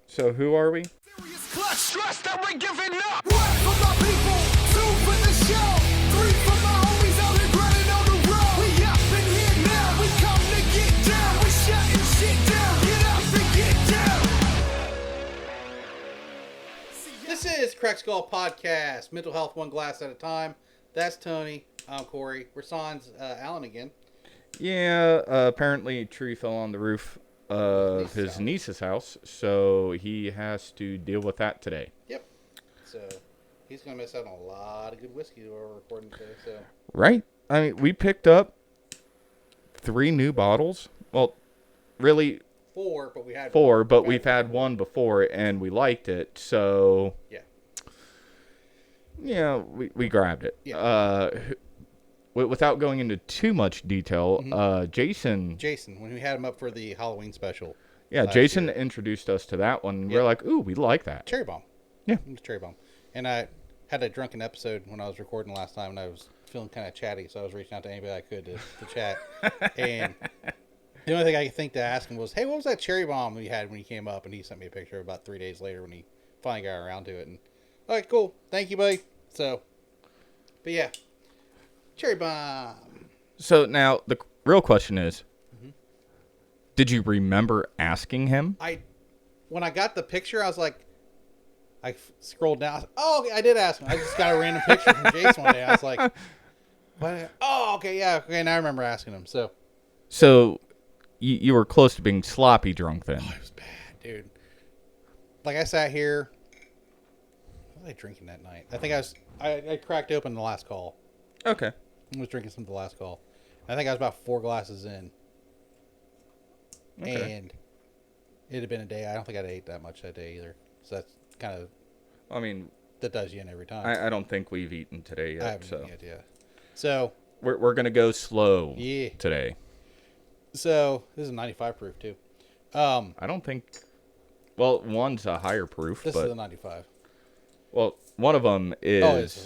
So who are we? Clutch stress that we're giving up. One for my people, two for the show, three for my homies out here grinding on the road. We up in here now, we come to get down. We shutting shit down, get up and get down. This is Crack Skull Podcast, mental health one glass at a time. That's Tony. I'm Corey. We're sans Alan again. Yeah, apparently a tree fell on the roof of his niece's house, so he has to deal with that today. Yep. So he's going to miss out on a lot of good whiskey we're recording today. So. Right? I mean, we picked up 3 new bottles. Well, really... 4, but we had 4, but we've had one before, and we liked it, so... Yeah. Yeah, we grabbed it. Yeah. Without going into too much detail, Jason, when we had him up for the Halloween special. Yeah, Jason introduced us to that one. And we're like, ooh, we like that. Cherrybomb. Yeah. Cherrybomb. And I had a drunken episode when I was recording last time, and I was feeling kind of chatty, so I was reaching out to anybody I could to chat. And the only thing I could think to ask him was, hey, what was that Cherrybomb we had when he came up? And he sent me a picture about 3 days later when he finally got around to it. And, all right, cool. Thank you, buddy. So, but yeah. Cherrybomb. So now the real question is, did you remember asking him? When I got the picture, I was like, I scrolled down. Oh, okay, I did ask him. I just got a random picture from Jason one day. I was like, what? Oh, okay, yeah. Okay, now I remember asking him. So you were close to being sloppy drunk then. Oh, it was bad, dude. Like I sat here. What was I drinking that night? I think I cracked open the last call. Okay. I was drinking some of the last call. I think I was about 4 glasses in. Okay. And it had been a day. I don't think I'd ate that much that day either. So that's kind of... I mean... That does you in every time. I don't think we've eaten today yet. I haven't eaten yet, yeah. So... We're going to go slow today. So, this is a 95 proof, too. I don't think... Well, one's a higher proof, This is a 95. Well, one of them is...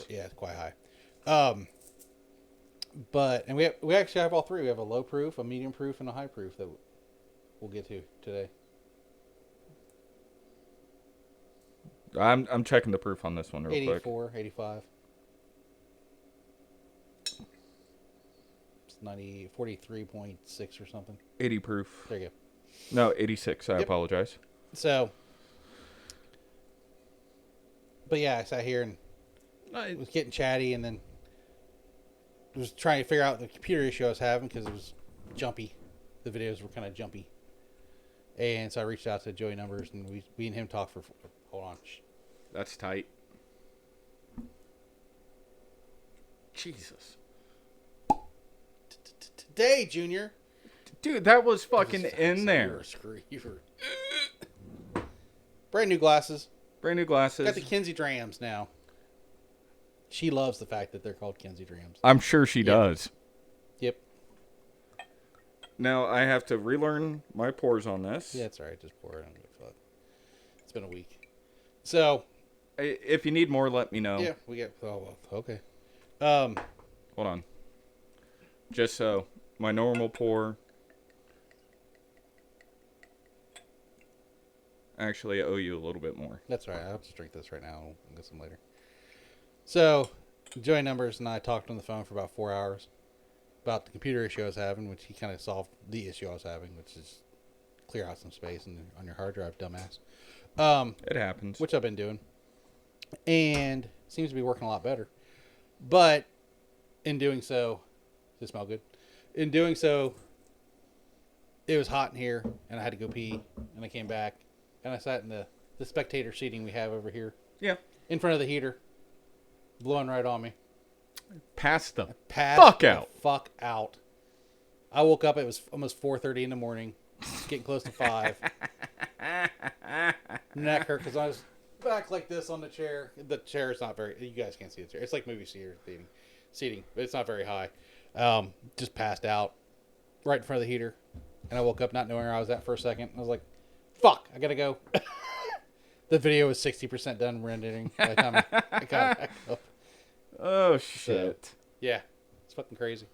Oh, it's quite high. And we actually have all 3. We have a low proof, a medium proof, and a high proof that we'll get to today. I'm checking the proof on this one real 84, quick. 85. It's 43.6 or something. 80 proof. There you go. No, 86. I apologize. So, but yeah, I sat here and I was getting chatty, and then was trying to figure out the computer issue I was having because it was jumpy. The videos were kind of jumpy. And so I reached out to Joey Numbers, and we and him talked for... Hold on. That's tight. Jesus. Today, Junior. Dude, that was fucking in there. You were... Brand new glasses. Brand new glasses. Got the Kinsey Drams now. She loves the fact that they're called Kinsey Drams. I'm sure she does. Yep. Now I have to relearn my pours on this. Yeah, it's all right. Just pour it. I don't give a fuck. It's been a week. So, if you need more, let me know. yeah, we get. Oh, well, okay. Hold on. Just so my normal pour. Actually, I owe you a little bit more. That's all right. I'll just drink this right now. I'll get some later. So, Joey Numbers and I talked on the phone for about 4 hours about the computer issue I was having, which he kind of solved the issue I was having, which is clear out some space on your hard drive, dumbass. It happens. Which I've been doing. And seems to be working a lot better. But in doing so, does it smell good? In doing so, it was hot in here, and I had to go pee, and I came back, and I sat in the spectator seating we have over here. Yeah. In front of the heater. Blowing right on me. Passed the fuck out. I woke up, it was almost 4:30 in the morning. Getting close to 5. Neck hurt because I was back like this on the chair. The chair is not very... You guys can't see the chair. It's like movie seating, but it's not very high. Just passed out right in front of the heater. And I woke up not knowing where I was at for a second. I was like, fuck, I gotta go. The video was 60% done rendering by the time I got back up. Oh, shit. So, yeah, it's fucking crazy.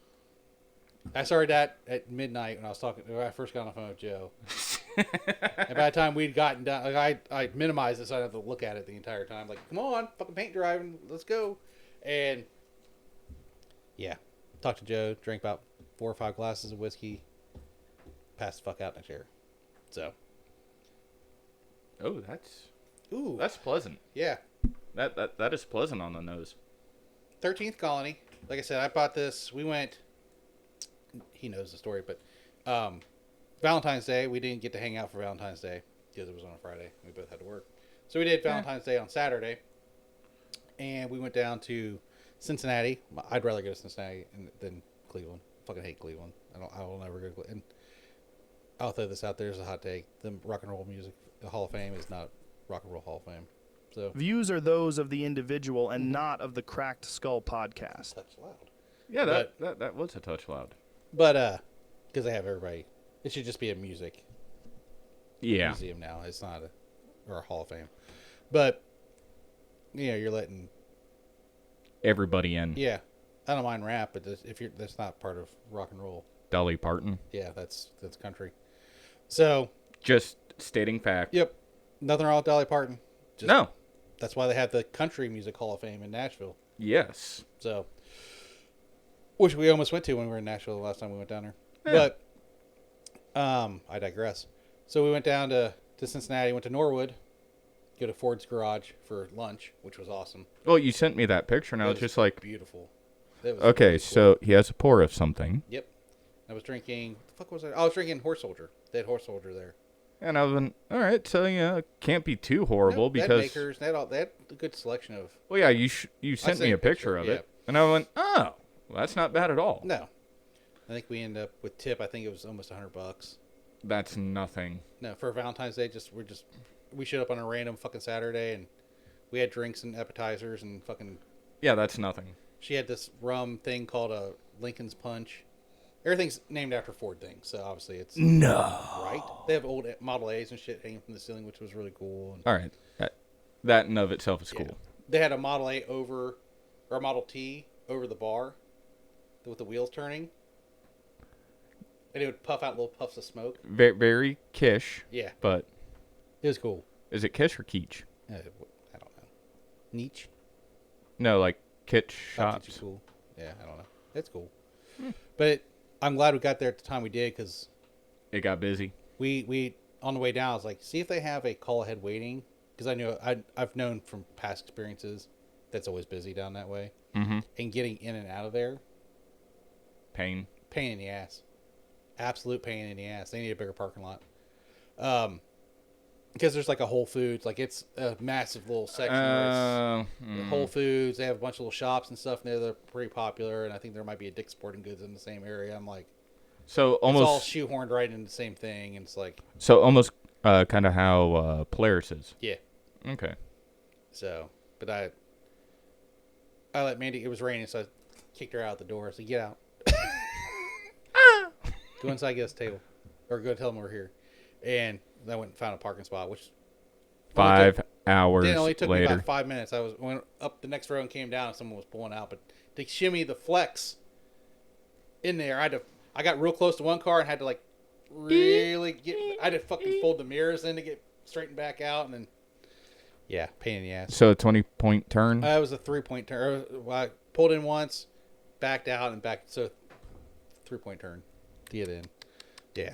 I started that at midnight when I first got on the phone with Joe. And by the time we'd gotten done, like I minimized it so I didn't have to look at it the entire time. Like, come on, fucking paint driving, let's go. And yeah, talked to Joe, drank about 4 or 5 glasses of whiskey, passed the fuck out in a chair. So. Oh, that's pleasant. Yeah. That is pleasant on the nose. 13th Colony. Like I said, I bought this. We went. He knows the story, but Valentine's Day, we didn't get to hang out for Valentine's Day because it was on a Friday. We both had to work. So we did Valentine's Day on Saturday. And we went down to Cincinnati. I'd rather go to Cincinnati than Cleveland. I fucking hate Cleveland. I will never go to Cleveland. I'll throw this out there as a hot take. The Rock and Roll Music Hall of Fame is not Rock and Roll Hall of Fame. So views are those of the individual and not of the Cracked Skull podcast. Touch loud. Yeah, that was a touch loud. But because they have everybody, it should just be a music museum now. It's not a Hall of Fame. But you're letting everybody in. Yeah, I don't mind rap, but that's not part of rock and roll. Dolly Parton. Yeah, that's country. So just stating fact. Yep, nothing wrong with Dolly Parton. No, that's why they have the Country Music Hall of Fame in Nashville. Yes. So, which we almost went to when we were in Nashville the last time we went down there. Yeah. But I digress. So we went down to Cincinnati, went to Norwood, go to Ford's Garage for lunch, which was awesome. Well, you sent me that picture, and I was just like, beautiful. Was okay, really cool. So he has a pour of something. Yep. I was drinking. What the fuck was I? I was drinking Horse Soldier. They had Horse Soldier there. And I was all right. So it can't be too horrible they because had makers. They had a good selection of. Well, yeah, you sent me a picture of it, and I went, oh, well, that's not bad at all. No, I think we ended up with tip. I think it was almost $100. That's nothing. No, for Valentine's Day, we showed up on a random fucking Saturday, and we had drinks and appetizers and fucking. Yeah, that's nothing. She had this rum thing called a Lincoln's Punch. Everything's named after Ford things, so obviously it's right. They have old Model A's and shit hanging from the ceiling, which was really cool. And, all right, that in of itself is cool. They had a Model A or a Model T over the bar with the wheels turning, and it would puff out little puffs of smoke. Very, very Kish. Yeah, but it was cool. Is it Kish or Keech? I don't know. Nietzsche? No, like Kitsch shops. Kitsch is cool. Yeah, I don't know. It's cool, but. I'm glad we got there at the time we did because it got busy. We on the way down, I was like, see if they have a call ahead waiting because I've known from past experiences that's always busy down that way, and getting in and out of there. Pain in the ass, absolute pain in the ass. They need a bigger parking lot, because there's like a Whole Foods, like it's a massive little section. Where it's Whole Foods. They have a bunch of little shops and stuff in there that are pretty popular, and I think there might be a Dick's Sporting Goods in the same area. I'm like, so almost it's all shoehorned right into the same thing, and it's like so almost kind of how Polaris is. Yeah. Okay. So, but I let Mandy. It was raining, so I kicked her out the door. I said, "Get out, go inside, get us a table, or go tell them we're here." And I went and found a parking spot, which 5 hours later. It only took me about 5 minutes. I went up the next row and came down, and someone was pulling out. But to shimmy the flex in there, I got real close to one car and had to like really get. I had to fucking fold the mirrors in to get straightened back out, and then pain in the ass. So a 20-point turn. It was a 3-point turn. I pulled in once, backed out, and back. So 3-point turn to get in. Yeah.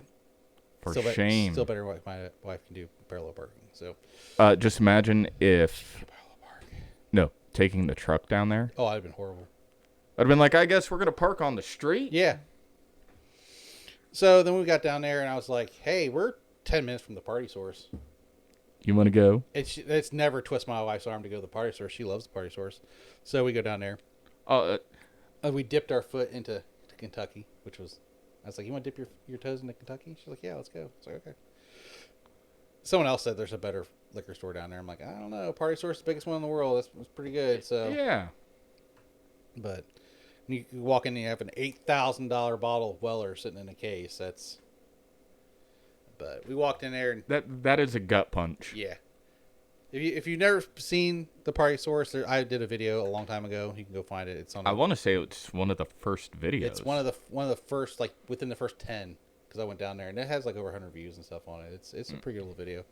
Shame. Still better than what my wife can do parallel parking. So, just imagine if taking the truck down there. Oh, I'd have been horrible. I'd have been like, I guess we're gonna park on the street. Yeah. So then we got down there, and I was like, "Hey, we're 10 minutes from the party source. You want to go?" It's never twist my wife's arm to go to the party source. She loves the party source, so we go down there. We dipped our foot into Kentucky, which was. I was like, you want to dip your toes into Kentucky? She's like, yeah, let's go. I was like, okay. Someone else said there's a better liquor store down there. I'm like, I don't know. Party Source is the biggest one in the world. That's pretty good. So yeah. But you walk in and you have an $8,000 bottle of Weller sitting in a case. But we walked in there. And that is a gut punch. Yeah. If you've never seen the Party Source, I did a video a long time ago. You can go find it. It's on. I want to say it's one of the first videos. It's one of the first, like within the first 10, because I went down there and it has like over 100 views and stuff on it. It's a pretty good little video.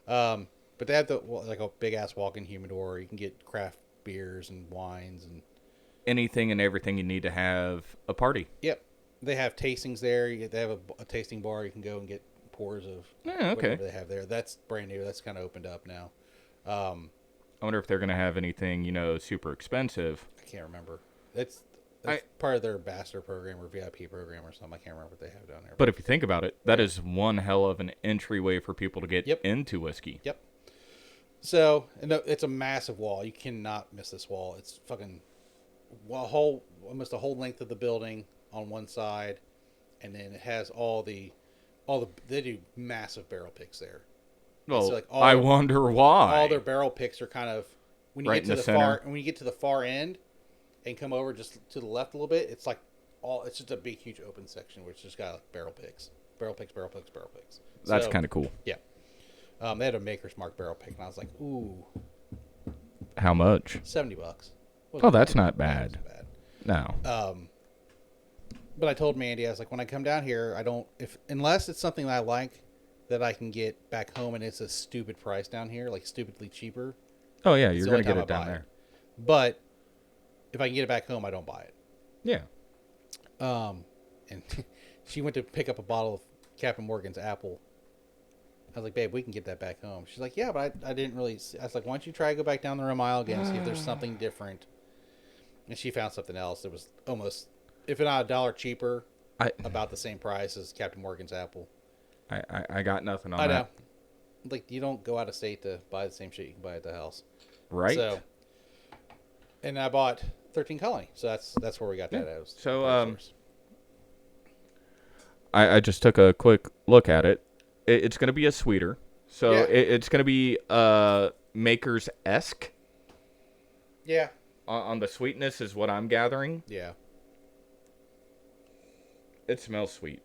But they have like a big ass walk-in humidor. You can get craft beers and wines and Anything and everything you need to have a party. Yep. They have tastings there. They have a tasting bar. You can go and get pours of whatever they have there. That's brand new. That's kind of opened up now. I wonder if they're going to have anything, super expensive. I can't remember. It's part of their ambassador program or VIP program or something. I can't remember what they have down there. But if you think about it, that is one hell of an entryway for people to get into whiskey. Yep. So, it's a massive wall. You cannot miss this wall. It's fucking almost the whole length of the building on one side, and then it has all the they do massive barrel picks there. Well, so I wonder why. All their barrel picks are kind of when you right get to when you get to the far end and come over just to the left a little bit, it's like it's just a big huge open section which just got like barrel picks. That's kind of cool. Yeah. They had a Maker's Mark barrel pick, and I was like, ooh. How much? $70. Oh, that's not bad. No. But I told Mandy, I was like, when I come down here, unless it's something that I like that I can get back home and it's a stupid price down here, like stupidly cheaper. Oh, yeah, you're going to get it down there. But if I can get it back home, I don't buy it. Yeah. And she went to pick up a bottle of Captain Morgan's apple. I was like, babe, we can get that back home. She's like, yeah, but I didn't really see. I was like, why don't you try to go back down the mile again and see if there's something different. And she found something else that was almost, if not $1 cheaper, about the same price as Captain Morgan's apple. I got nothing on that. I that. know. Like, you don't go out of state to buy the same shit you can buy at the house. Right. So, and I bought 13th Colony. So that's where we got that at. So, I just took a quick look at it. It's going to be a sweeter. So it's going to be Maker's-esque. Yeah. On the sweetness is what I'm gathering. Yeah. It smells sweet.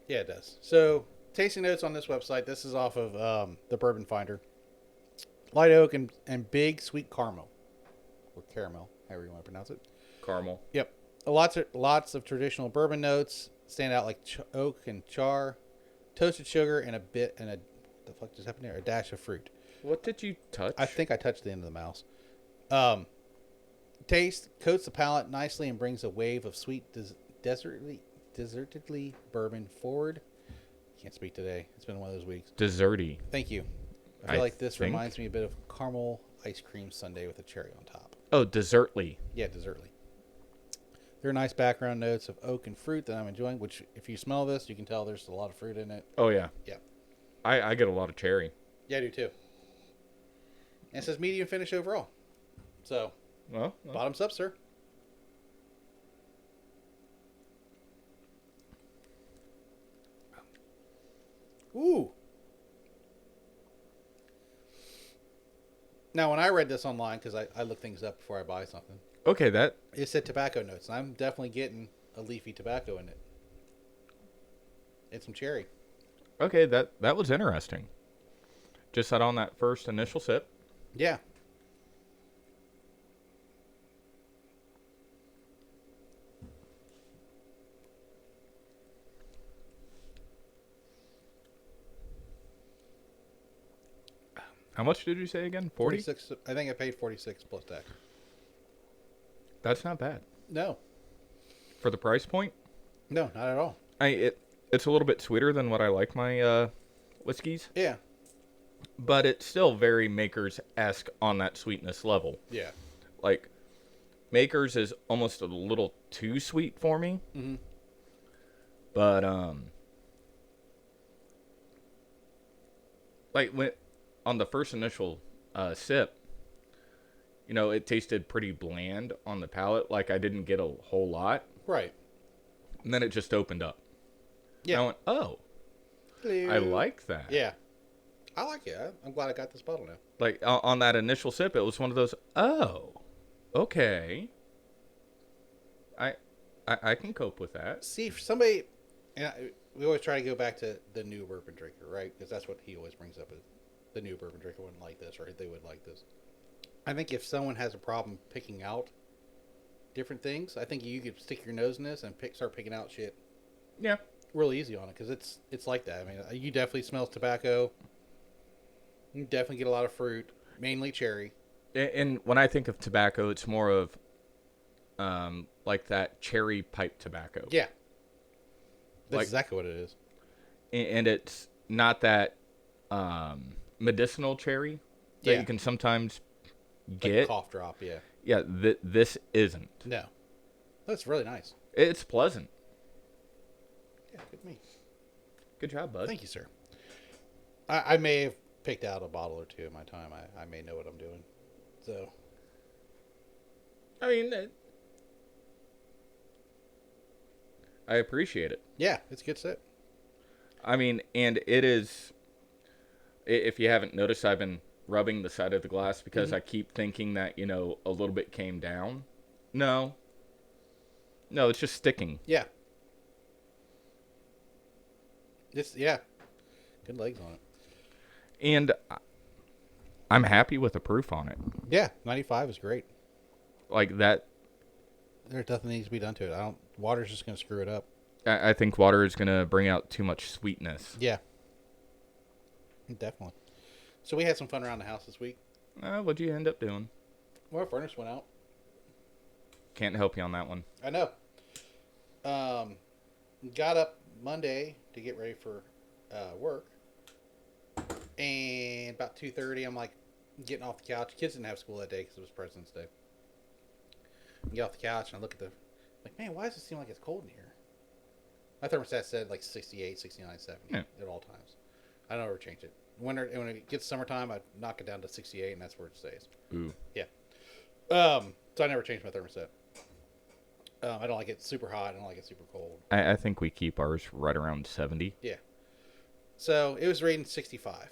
Yeah, it does. So, tasting notes on this website. This is off of the Bourbon Finder. Light oak and big sweet caramel. Or caramel, however you want to pronounce it. Caramel. Yep. Lots of traditional bourbon notes. Stand out like oak and char. Toasted sugar and what the fuck just happened there? A dash of fruit. What did you touch? I think I touched the end of the mouse. Taste coats the palate nicely and brings a wave of sweet desertedly bourbon forward. Can't speak today. It's been one of those weeks. Desserty. Thank you. I feel like this reminds me a bit of caramel ice cream sundae with a cherry on top. Oh, dessertly. Yeah, dessertly. There are nice background notes of oak and fruit that I'm enjoying, which if you smell this, you can tell there's a lot of fruit in it. Oh, yeah. Yeah. I get a lot of cherry. Yeah, I do too. And it says medium finish overall. So, well. Bottoms up, sir. Ooh. Now, when I read this online, because I look things up before I buy something, Okay, that... it said tobacco notes. And I'm definitely getting a leafy tobacco in it. And some cherry. Okay, that was interesting. Just that on that first initial sip. Yeah. How much did you say again? 40? 46. I think I paid 46 plus tax. That's not bad. No. For the price point? No, not at all. It's a little bit sweeter than what I like my whiskeys. Yeah. But it's still very Maker's-esque on that sweetness level. Yeah. Like, Maker's is almost a little too sweet for me. Mm-hmm. But, like, on the first initial sip, it tasted pretty bland on the palate. Like, I didn't get a whole lot. Right. And then it just opened up. Yeah. And I went, oh, Hello. I like that. Yeah. I like it. I'm glad I got this bottle now. Like, on that initial sip, it was one of those, oh, okay. I can cope with that. See, for somebody, we always try to go back to the new bourbon drinker, right? Because that's what he always brings up. Is the new bourbon drinker wouldn't like this, or they would like this. I think if someone has a problem picking out different things, I think you could stick your nose in this and start picking out shit. Yeah. real easy on it because it's like that. I mean, you definitely smell tobacco. You definitely get a lot of fruit, mainly cherry. And when I think of tobacco, it's more of like that cherry pipe tobacco. Yeah, that's Like- exactly what it is. And it's not that medicinal cherry that Yeah. you can sometimes Like get. cough drop. Yeah. Yeah, this isn't. No, that's really nice. It's pleasant. Yeah, good me. Good job, bud. Thank you, sir. I may have picked out a bottle or two in my time. I may know what I'm doing. So I mean, I appreciate it. yeah, it's a good set. I mean, and it is. If you haven't noticed, I've been rubbing the side of the glass because I keep thinking that a little bit came down. No, it's just sticking. Yeah. Good legs on it. And I'm happy with the proof on it. Yeah, 95 is great. Like that, There's nothing needs to be done to it. Water's just going to screw it up. I think water is gonna bring out too much sweetness. Yeah. Definitely. So we had some fun around the house this week. What'd you end up doing? Well, our furnace went out. Can't help you on that one. I know. Got up Monday to get ready for work. And about 2:30, I'm like getting off the couch. Kids didn't have school that day because it was President's Day. I get off the couch and I look at like, man, why does it seem like it's cold in here? My thermostat said like 68, 69, 70 at all times. I don't ever change it. When it gets summertime, I knock it down to 68, and that's where it stays. Ooh. Yeah. So I never change my thermostat. I don't like it super hot. I don't like it super cold. I think we keep ours right around 70. Yeah. So it was rating 65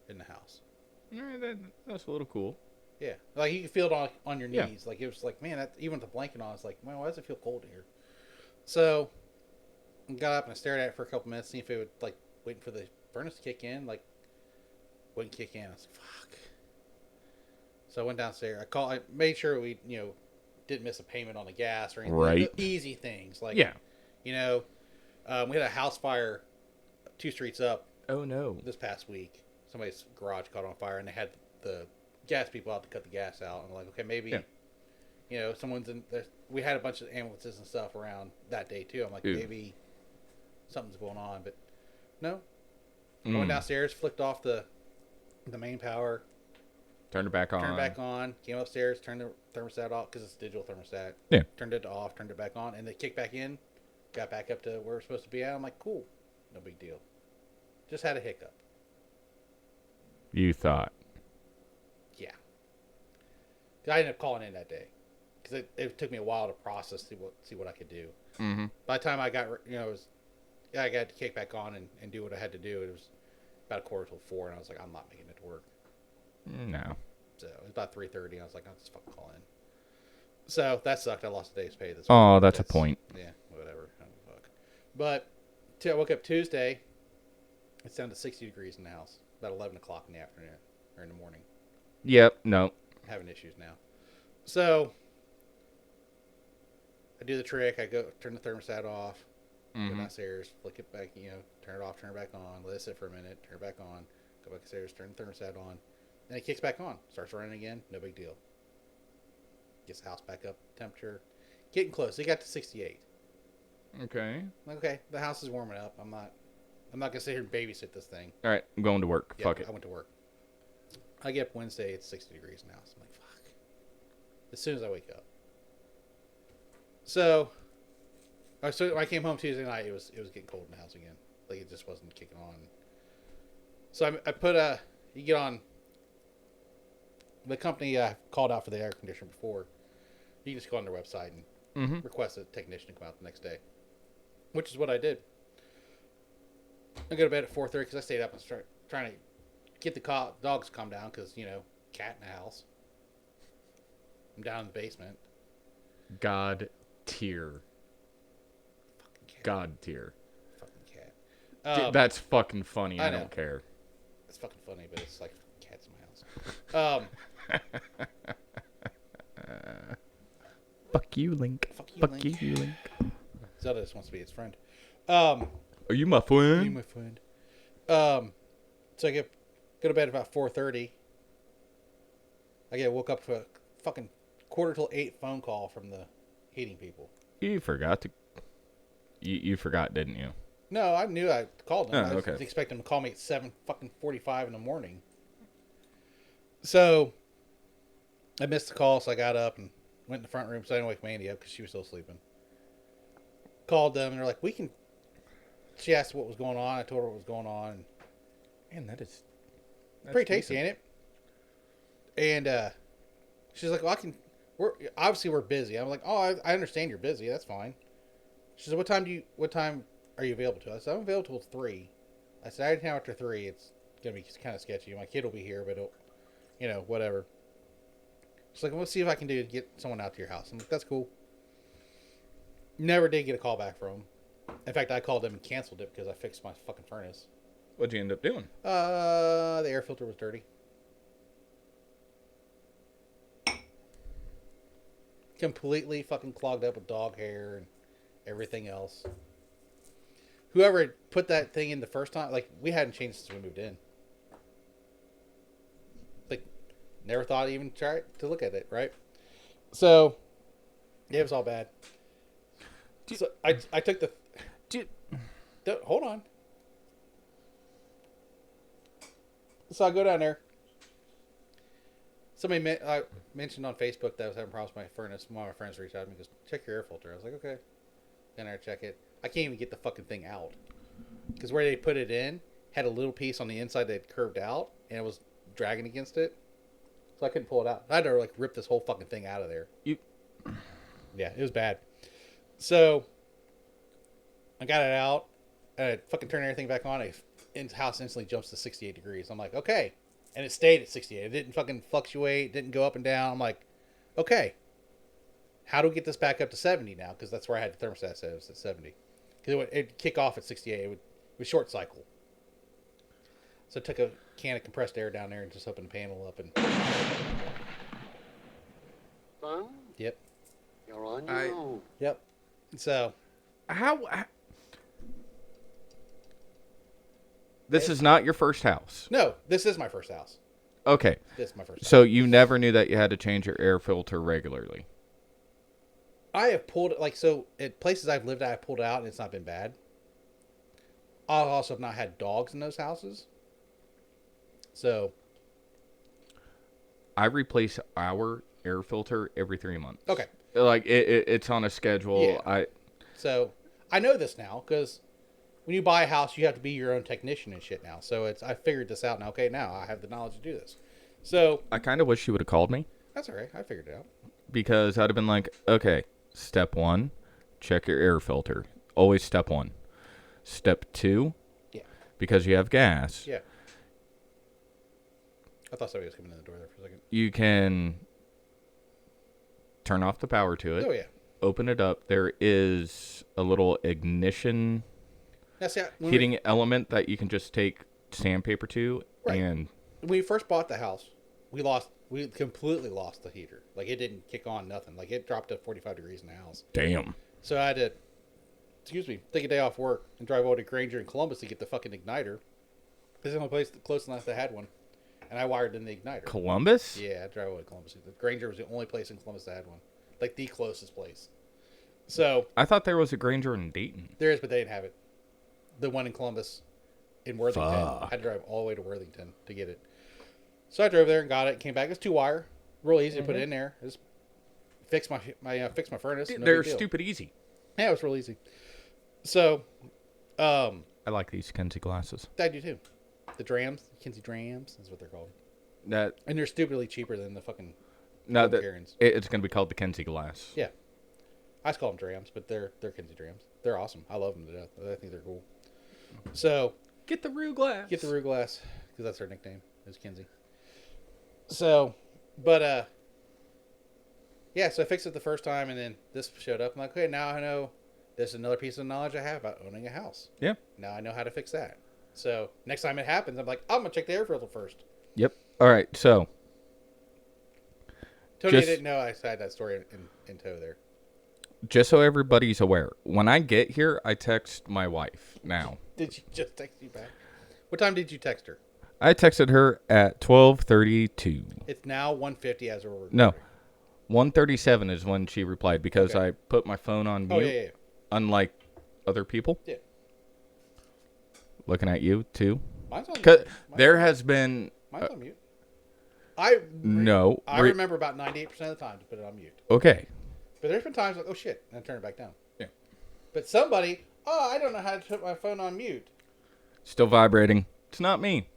in the house. That's a little cool. Yeah. Like you can feel it on your Yeah. knees. Like it was like, man, even with the blanket on, it's like, man, why does it feel cold here? So I got up and I stared at it for a couple minutes, see if it would like waiting for the furnace to kick in. Like wouldn't kick in. I was like, fuck. So I went downstairs. I made sure we, didn't miss a payment on the gas or anything. Right. The easy things. Like, Yeah. we had a house fire 2 streets up Oh no. this past week. Somebody's garage caught on fire and they had the gas people out to cut the gas out. And I'm like, okay, maybe, someone's in there. We had a bunch of ambulances and stuff around that day too. I'm like, Ew. maybe something's going on, but no. I went downstairs, flicked off the main power, Turned it back on. turned it back on, came upstairs, turned the thermostat off because it's a digital thermostat. Yeah. Turned it off, turned it back on, and it kicked back in, got back up to where it's supposed to be at. I'm like, cool, no big deal. Just had a hiccup. You thought. Yeah. 'Cause I ended up calling in that day because it took me a while to process, see what I could do. Mm-hmm. By the time I got, I got to kick back on and do what I had to do. It was about 4:45, and I was like, I'm not making it to work. No. So it was about 3:30. I was like, I'll just fucking call in. So that sucked. I lost a day's pay this week. Oh, that's a point. Yeah, whatever. I don't fuck. But I woke up Tuesday. It's down to 60 degrees in the house. About 11 o'clock in the afternoon or in the morning. Yep. No. Having issues now. So I do the trick. I go turn the thermostat off. Go downstairs, flick it back. Turn it off, turn it back on. Let it sit for a minute. Turn it back on. Go back upstairs. Turn the thermostat on. Then it kicks back on. Starts running again. No big deal. Gets the house back up. Temperature getting close. It got to 68. Okay. I'm like, okay, the house is warming up. I'm not gonna sit here and babysit this thing. All right. I'm going to work. Yeah, Fuck it. I went to work. I get up Wednesday. It's 60 degrees in the house. I'm like, fuck. As soon as I wake up. So when I came home Tuesday night, it was getting cold in the house again. Like it just wasn't kicking on. So I put you get on the company I called out for the air conditioner before. You can just go on their website and request a technician to come out the next day, which is what I did. I go to bed at 4:30 because I stayed up and trying to get the dogs to calm down because cat in the house. I'm down in the basement. God tier. Fucking cat. God tier. Fucking cat. That's fucking funny. I know. don't care. It's fucking funny, but it's like cats in my house. Fuck you, Link. Fuck you, Fuck Link. you, Link. Zelda just wants to be his friend. Are you my friend? You, my friend. So I go to bed about 4:30. I get woke up for a fucking 7:45 phone call from the heating people. You forgot to. You forgot, didn't you? No, I knew I called them. Oh, I okay. was expecting them to call me at 7:45 in the morning. So I missed the call, so I got up and went in the front room. So I didn't wake Mandy up because she was still sleeping. Called them and they're like, "We can." She asked what was going on. I told her what was going on. Man, that's Pretty tasty, ain't it? And she's like, "Well, I can." We're busy. I'm like, "Oh, I understand you're busy. That's fine." She said, What time are you available to?" I said, "I'm available till 3. I said, "Anytime after 3, it's gonna be kind of sketchy. My kid will be here, but whatever." She's like, "Let's see if I can get someone out to your house." I'm like, "That's cool." Never did get a call back from them. In fact, I called them and canceled it because I fixed my fucking furnace. What'd you end up doing? The air filter was dirty. Completely fucking clogged up with dog hair and everything else. Whoever put that thing in the first time, like, we hadn't changed since we moved in. Like, never thought I'd even try to look at it, right? So, yeah, it was all bad. So I took the... Hold on. So I go down there. Somebody I mentioned on Facebook that I was having problems with my furnace. One of my friends reached out to me and goes, "Check your air filter." I was like, "Okay." Then I check it. I can't even get the fucking thing out. Because where they put it in had a little piece on the inside that curved out, and it was dragging against it. So I couldn't pull it out. I had to, like, rip this whole fucking thing out of there. Yeah, it was bad. So I got it out, and I fucking turned everything back on. The house instantly jumps to 68 degrees. I'm like, okay. And it stayed at 68. It didn't fucking fluctuate. Didn't go up and down. I'm like, okay. How do we get this back up to 70 now? Because that's where I had the thermostat set. It was at 70. Because it'd kick off at 68. It would short cycle. So I took a can of compressed air down there and just opened the panel up. And Son, yep. you're on your own. Yep. So How? This is not your first house. no, this is my first house. Okay. This is my first house. So you never knew that you had to change your air filter regularly. I have pulled it, like, so at places I've lived at, I've pulled it out and it's not been bad. I also have not had dogs in those houses. So I replace our air filter every 3 months. okay. Like it's on a schedule. Yeah. So I know this now because when you buy a house, you have to be your own technician and shit now. So I figured this out now. Okay, now I have the knowledge to do this. So I kind of wish you would have called me that's all right. I figured it out. because I'd have been like, okay, step 1, check your air filter. Always step 1. Step 2, Yeah. because you have gas. Yeah. I thought somebody was coming in the door there for a second. You can turn off the power to it. Oh, yeah. Open it up. There is a little ignition Now, see, heating element that you can just take sandpaper to, Right. and when we first bought the house, we completely lost the heater. Like, it didn't kick on, nothing. Like, it dropped to 45 degrees in the house. damn. So I had to, take a day off work and drive over to Granger in Columbus to get the fucking igniter. This is the only place close enough that had one. And I wired in the igniter. Columbus? Yeah, I drive over to Columbus. The Granger was the only place in Columbus that had one. Like, the closest place. So, I thought there was a Granger in Dayton. there is, but they didn't have it. The one in Columbus, in Worthington, I Fuck. had to drive all the way to Worthington to get it. So I drove there and got it. Came back. It's 2-wire. Real easy to put in there. Just fix my furnace. No They're big deal. stupid easy. Yeah, it was real easy. So, I like these Kenzie glasses. I do too. The Drams, Kinsey Drams, is what they're called. That And they're stupidly cheaper than the fucking no, Gold that Karens. it's going to be called the Kenzie glass. Yeah. I just call them Drams, but they're Kinsey Drams. They're awesome. I love them to death. I think they're cool. So, Get the Rue glass. get the Rue glass, because that's her nickname, is Kinsey. So, but, yeah, so I fixed it the first time, and then this showed up. I'm like, okay, now I know there's another piece of knowledge I have about owning a house. Yeah. Now I know how to fix that. So, next time it happens, I'm like, I'm going to check the air filter first. Yep. All right. So Tony Just- didn't know I had that story in tow there. just so everybody's aware, when I get here, I text my wife now. Did she just text you back? What time did you text her? I texted her at 12:32. It's now 1:50 as we're recording. No, 1:37 is when she replied because Okay. I put my phone on mute. Oh, yeah. Unlike other people. Yeah. Looking at you too. Mine's on 'Cause mute. there has been Mine's on mute. no. I remember about 98% of the time to put it on mute. Okay. But there's been times like, oh shit, and I turn it back down. Yeah. But somebody, I don't know how to put my phone on mute. Still vibrating. It's not me.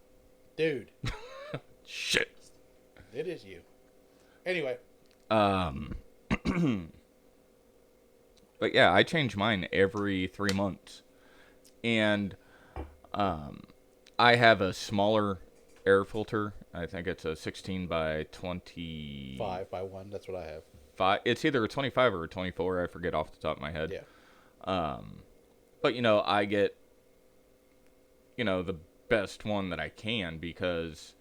Dude, Shit. it is you. Anyway. But yeah, I change mine every 3 months. And I have a smaller air filter. I think it's a 16 by 20. 5 by 1, that's what I have. It's either a 25 or a 24. I forget off the top of my head. Yeah. But, I get, the best one that I can because,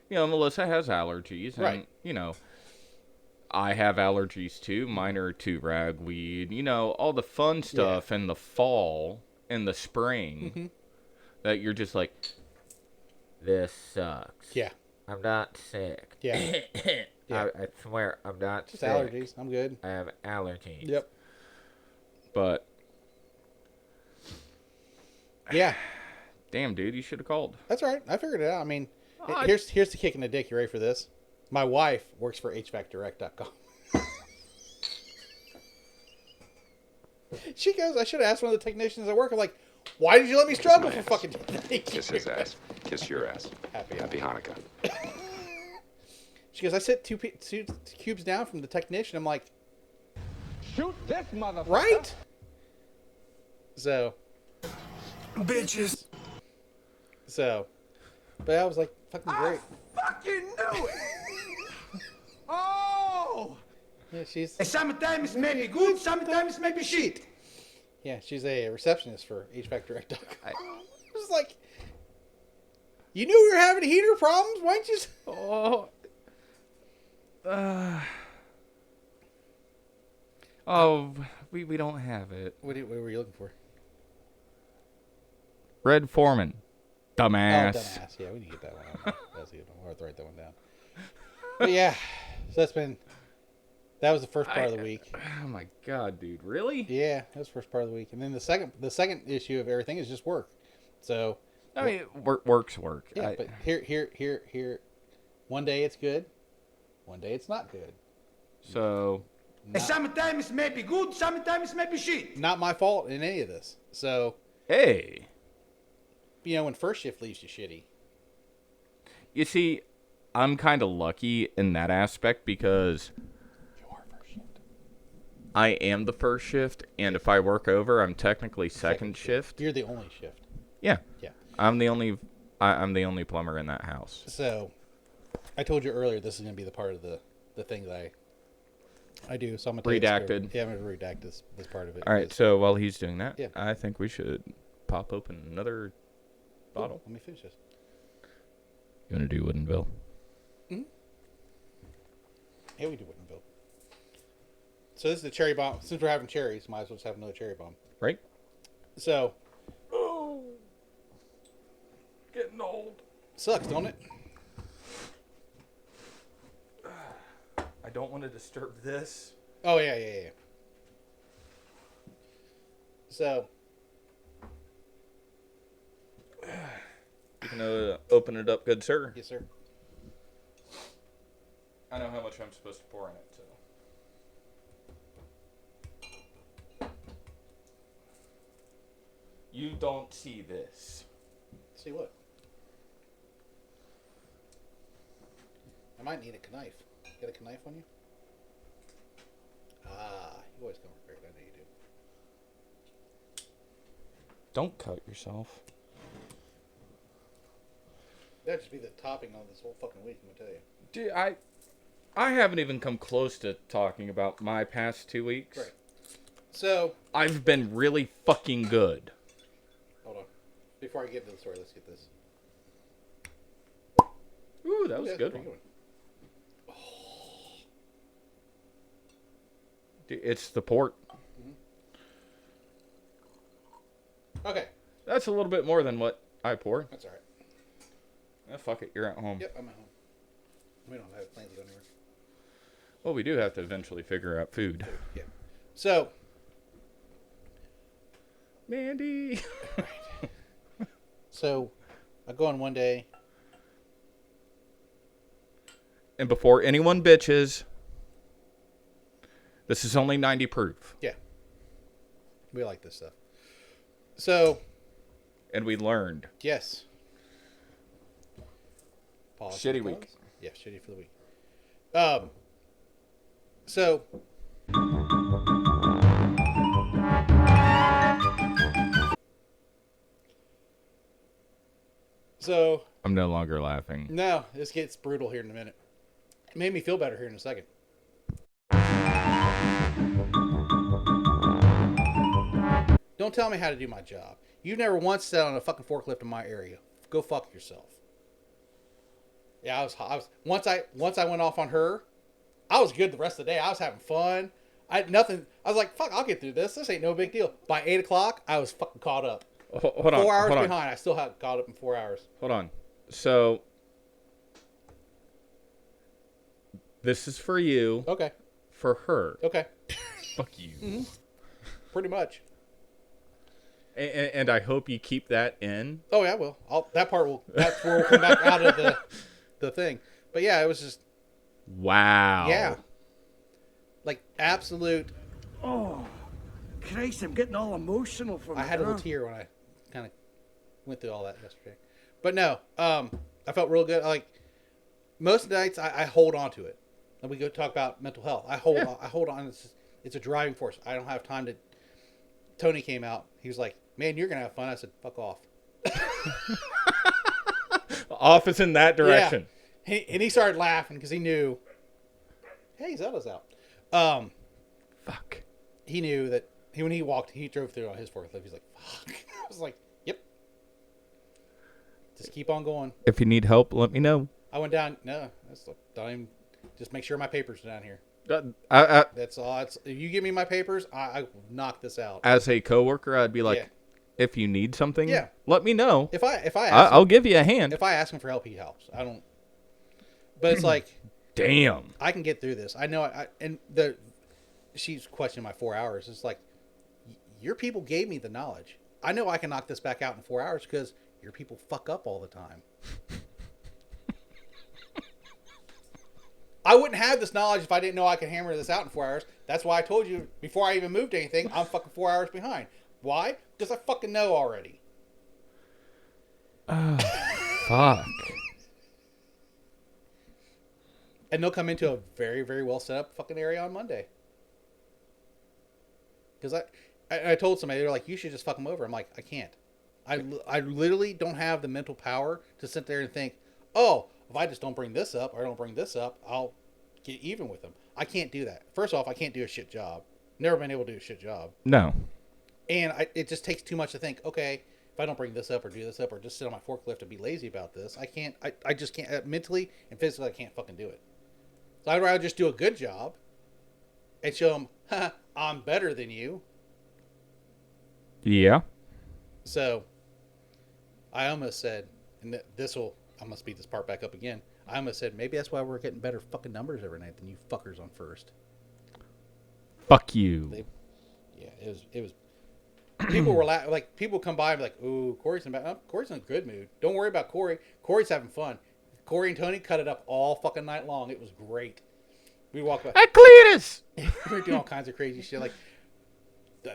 Melissa has allergies. And, Right. I have allergies too. Mine are to ragweed. All the fun stuff in the fall and the spring that you're just like, this sucks. Yeah. I'm not sick. Yeah. Yeah. I swear I'm not Just sick. allergies. I'm good. I have allergies. Yep. But Yeah. damn, dude, you should have called. That's all right. I figured it out. I mean, I- here's the kick in the dick. You ready for this? My wife works for HVACdirect.com. She goes, I should have asked one of the technicians at work. I'm like, why did you let me struggle for fucking Kiss his ass. Kiss your ass. Happy. Happy Hanukkah. She goes, I sit two cubes down from the technician. I'm like, Shoot this motherfucker. right? So, Bitches. but I was like, fucking great. Fucking knew it. Oh. Yeah, she's Sometimes maybe good, sometimes maybe shit. she's a receptionist for HVACdirect.com. I was like, you knew we were having heater problems. Why didn't you? We don't have it. What were you looking for? Red Foreman. Dumbass. Oh, dumbass. Yeah, we need to get that one out. That's a good one. We'll have to write that one down. But yeah, so that was the first part of the week. Oh my god, dude. Really? Yeah, that was the first part of the week. And then the second issue of everything is just work. So I mean, work's work. yeah, but here. One day it's good. One day it's not good. So, Sometimes maybe good, sometimes maybe shit. Not my fault in any of this. So, hey. when first shift leaves you shitty. You see, I'm kind of lucky in that aspect because I am the first shift, and if I work over, I'm technically second shift. You're the only shift. Yeah. Yeah. I'm the only plumber in that house. So, I told you earlier this is going to be the part of the thing that I do. So I'm going to Redacted. Yeah, I'm going to redact this part of it. All right, so while he's doing that, Yeah. I think we should pop open another bottle. Let me finish this. You want to do Woodinville? Yeah, we do Woodinville. So this is the Cherrybomb. Since we're having cherries, might as well just have another Cherrybomb. Right? So, Oh, getting old. sucks, don't it? I don't want to disturb this. Oh, yeah. So, You can open it up, good sir. yes, sir. I know how much I'm supposed to pour in it, so. You don't see this. See what? I might need a knife. Got a knife on you? Ah, you always come prepared. I know you do. Don't cut yourself. That'd just be the topping on this whole fucking week, I'm gonna tell you. Dude, I haven't even come close to talking about my past 2 weeks. Right. So, I've been really fucking good. hold on. Before I get into the story, let's get this. Ooh, that was Yeah, a good pretty one. Dude, it's the port. Okay. That's a little bit more than what I poured. That's all right. Fuck it, you're at home. Yep, I'm at home. We don't have plans to go anywhere. Well, we do have to eventually figure out food. Yeah. So, Mandy. so I go on one day. And before anyone bitches, this is only 90 proof. Yeah. We like this stuff. So. And we learned. Yes. Pause. Shitty week. Yeah, shitty for the week. So. So. I'm no longer laughing. No, this gets brutal here in a minute. It made me feel better here in a second. Don't tell me how to do my job. You've never once sat on a fucking forklift in my area. Go fuck yourself. Yeah, I was once I went off on her, I was good the rest of the day. I was having fun. I was like, fuck, I'll get through this. This ain't no big deal. By 8 o'clock, I was fucking caught up. Hold on. 4 hours hold on. behind. I still had caught up in 4 hours. Hold on. So, this is for you. Okay. For her. Okay. Fuck you. Mm-hmm. Pretty much. And I hope you keep that in. Oh yeah, well, that's where we'll come back out of the thing. But yeah, it was just Wow. yeah, like absolute. Oh, Christ, I'm getting all emotional from I it. had a little tear when I kind of went through all that yesterday. But no, I felt real good. Like most nights, I hold on to it. And we go talk about mental health. I hold on. It's a driving force. I don't have time to. Tony came out. He was like, "Man, you're gonna have fun." I said, "Fuck off." Off is in that direction. Yeah. He started laughing because he knew. Hey, Zelda's out. Fuck. He knew that when he drove through on his forklift. He's like, "Fuck." I was like, "Yep." Just keep on going. If you need help, let me know. I went down. No, don't even. Just make sure my papers are down here. That's all. If you give me my papers, I will knock this out. As a coworker, I'd be like, Yeah. if you need something, Yeah. let me know. If I ask I'll give you a hand. if I ask him for help, he helps. I don't. But it's like, Damn. I can get through this. I know. She's questioning my 4 hours. It's like, your people gave me the knowledge. I know I can knock this back out in 4 hours because your people fuck up all the time. I wouldn't have this knowledge if I didn't know I could hammer this out in 4 hours. That's why I told you before I even moved anything, I'm fucking 4 hours behind. Why? Because I fucking know already. Fuck. And they'll come into a very, very well set up fucking area on Monday. Because I told somebody, they're like, you should just fuck them over. I'm like, I can't. I literally don't have the mental power to sit there and think, oh, if I just don't bring this up or I don't bring this up, I'll get even with them. I can't do that. First off, I can't do a shit job. Never been able to do a shit job. No. And it just takes too much to think, okay, if I don't bring this up or do this up or just sit on my forklift and be lazy about this, I can't, I just can't, mentally and physically, I can't fucking do it. So I'd rather just do a good job and show them, ha, I'm better than you. Yeah. So I almost said, and I'm going to speed this part back up again. I almost said, maybe that's why we're getting better fucking numbers every night than you fuckers on first. Fuck you. It was. People were like, people come by and be like, "Ooh, Corey's in a good mood. Don't worry about Corey. Corey's having fun." Corey and Tony cut it up all fucking night long. It was great. We walked by. Cletus! We were doing all kinds of crazy shit. Like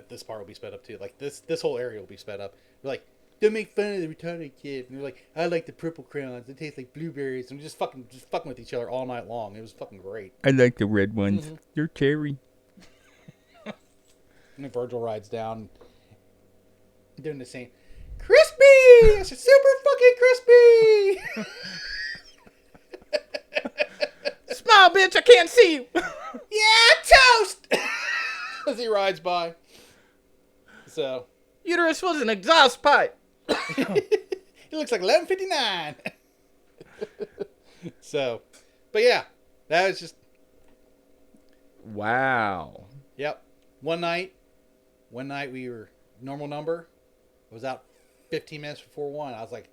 this part will be sped up too. Like this whole area will be sped up. We're like, don't make fun of the retarded kid. And they're like, I like the purple crayons. They taste like blueberries. And we're just fucking with each other all night long. It was fucking great. I like the red ones. Mm-hmm. You're cherry. And then Virgil rides down, doing the same. Crispy! It's super fucking crispy! Smile, bitch, I can't see you. Yeah, toast! As he rides by. So. Uterus was an exhaust pipe. It looks like 11:59. So. But yeah, that was just. Wow. Yep. One night we were normal number. I was out 15 minutes before 1. I was like,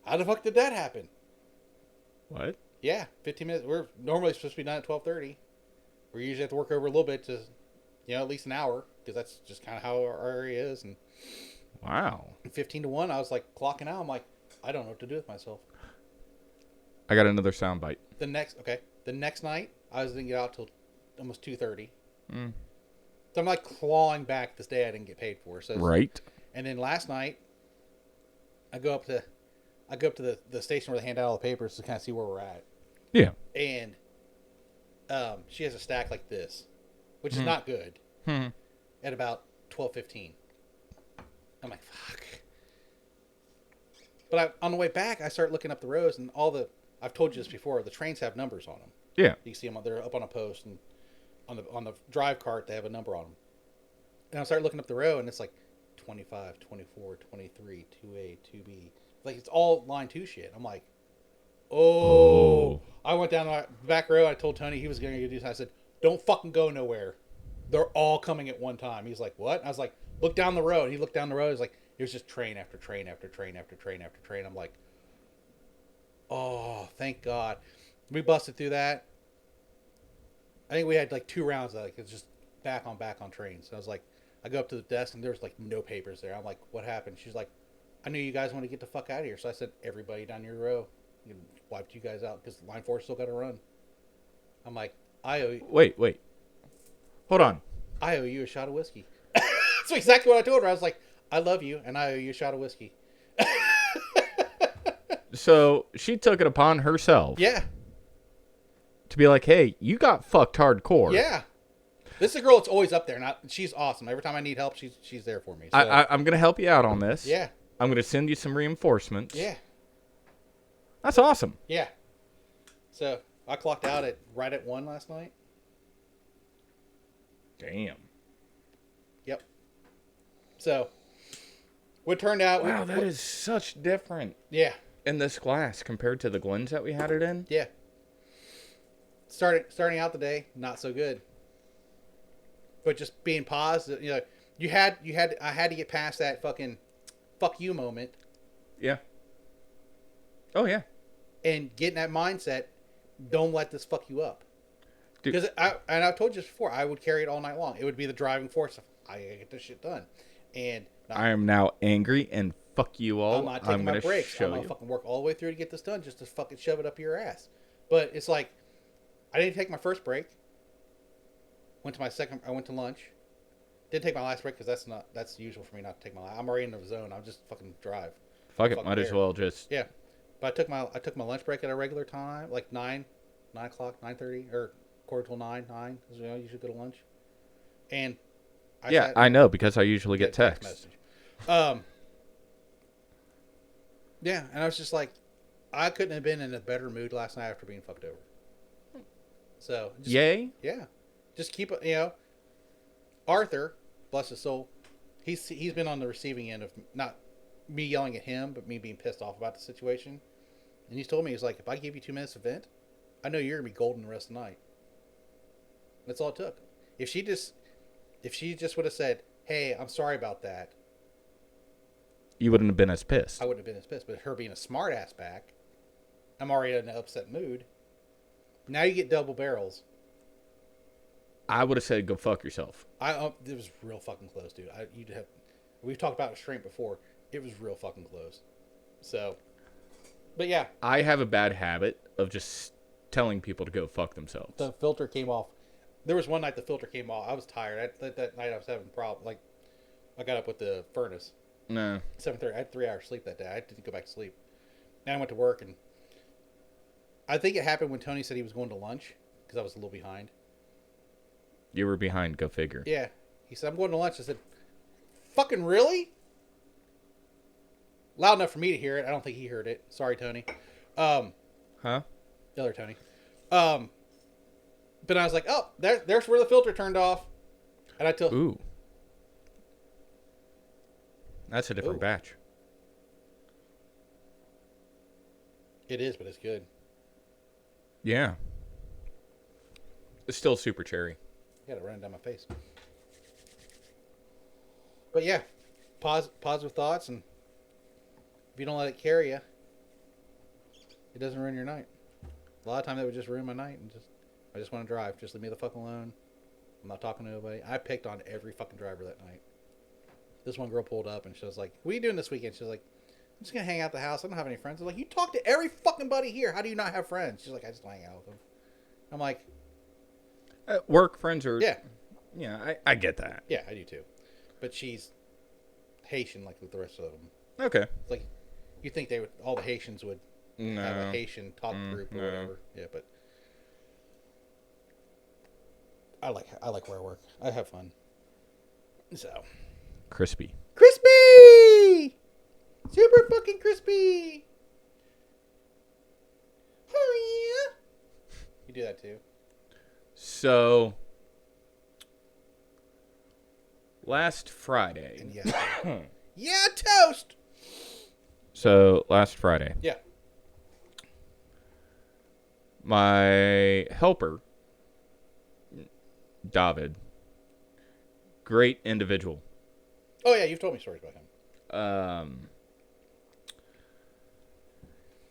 how the fuck did that happen? What? Yeah, 15 minutes. We're normally supposed to be done at 12:30. We usually have to work over a little bit to, at least an hour, because that's just kind of how our area is. And Wow. 15 to 1, I was like clocking out. I'm like, I don't know what to do with myself. I got another soundbite. The next night, I didn't get out till almost 2:30. Mm. So I'm like clawing back this day I didn't get paid for. So Right. And then last night, I go up to the station where they hand out all the papers to kind of see where we're at. Yeah. And she has a stack like this, which is not good. At about 12:15. I'm like, fuck. But on the way back, I start looking up the rows, and I've told you this before, the trains have numbers on them. Yeah. You can see them, they're up on a post, and on the drive cart, they have a number on them. And I start looking up the row, and it's like 25, 24, 23, 2A, 2B. Like, it's all line 2 shit. I'm like, oh. I went down the back row. I told Tony he was going to do this. I said, don't fucking go nowhere. They're all coming at one time. He's like, what? I was like, look down the road. He looked down the road. He's like, there's just train after train after train after train after train. I'm like, oh, thank God. We busted through that. I think we had like 2 rounds of it's just back on trains. So I was like, I go up to the desk and there's like no papers there. I'm like, what happened? She's like, I knew you guys want to get the fuck out of here. So I said, everybody down your row, wiped you guys out because line 4 still got to run. I'm like, I owe you. Wait. Hold on. I owe you a shot of whiskey. That's exactly what I told her. I was like, I love you and I owe you a shot of whiskey. So she took it upon herself. Yeah. To be like, hey, you got fucked hardcore. Yeah. This is a girl that's always up there. And she's awesome. Every time I need help, she's there for me. So. I'm going to help you out on this. Yeah. I'm going to send you some reinforcements. Yeah. That's awesome. Yeah. So I clocked out right at 1 last night. Damn. Yep. So what turned out... Wow, that is such different. Yeah. In this class compared to the Glens that we had it in. Yeah. Starting out the day, not so good. But just being positive, I had to get past that fucking fuck you moment. Yeah. Oh yeah. And get in that mindset, don't let this fuck you up. Because I've told you this before, I would carry it all night long. It would be the driving force of I gotta get this shit done. And I am now angry and fuck you all. I'm not taking my breaks. I'm gonna you. fucking work all the way through to get this done just to fucking shove it up your ass. But it's like, I didn't take my first break. Went to my second. I went to lunch. Didn't take my last break because that's usual for me not to take my. I'm already in the zone. I'll just fucking drive. Fuck it. Might as well just. Yeah, but I took my lunch break at a regular time, like 9 o'clock, 9:30 or quarter till 9. Because you usually go to lunch. And I know because I usually get text message. Yeah, and I was just like, I couldn't have been in a better mood last night after being fucked over. So yay. Yeah, just keep it. Arthur, bless his soul, he's been on the receiving end of not me yelling at him, but me being pissed off about the situation. And he's told me, he's like, if I give you 2 minutes to vent, I know you're gonna be golden the rest of the night. That's all it took. If she just would have said, hey, I'm sorry about that, you wouldn't have been as pissed. I wouldn't have been as pissed. But her being a smart ass back, I'm already in an upset mood. Now you get double barrels. I would have said, go fuck yourself. It was real fucking close, dude. We've talked about restraint before. It was real fucking close. So, but yeah. I have a bad habit of just telling people to go fuck themselves. The filter came off. There was one night the filter came off. I was tired. That night I was having a problem. Like, I got up with the furnace. No. 7:30. I had 3 hours sleep that day. I didn't go back to sleep. And I went to work, and I think it happened when Tony said he was going to lunch because I was a little behind. You were behind, go figure. Yeah. He said, I'm going to lunch. I said, fucking really? Loud enough for me to hear it. I don't think he heard it. Sorry, Tony. Huh? The other Tony. But I was like, oh, there's where the filter turned off. And I told... Ooh. That's a different batch. It is, but it's good. Yeah. It's still super cherry. I got it running down my face. But yeah. positive thoughts, and if you don't let it carry you, it doesn't ruin your night. A lot of times that would just ruin my night, and I just want to drive. Just leave me the fuck alone. I'm not talking to nobody. I picked on every fucking driver that night. This one girl pulled up, and she was like, "What are you doing this weekend?" She was like, "I'm just gonna hang out at the house. I don't have any friends." I'm like, "You talk to every fucking buddy here. How do you not have friends?" She's like, "I just hang out with them." I'm like, Work friends are... "Yeah, Yeah, I get that. yeah, I do too." But she's Haitian, like with the rest of them. Okay. It's like you think they would, all the Haitians would have a Haitian talk group or whatever. Yeah, but I like where I work. I have fun. So Crispy. crispy, super fucking crispy. Oh yeah. You do that too. So, last Friday. And yes, yeah, toast. So, last Friday, Yeah. my helper, David, great individual. Oh yeah, you've told me stories about him.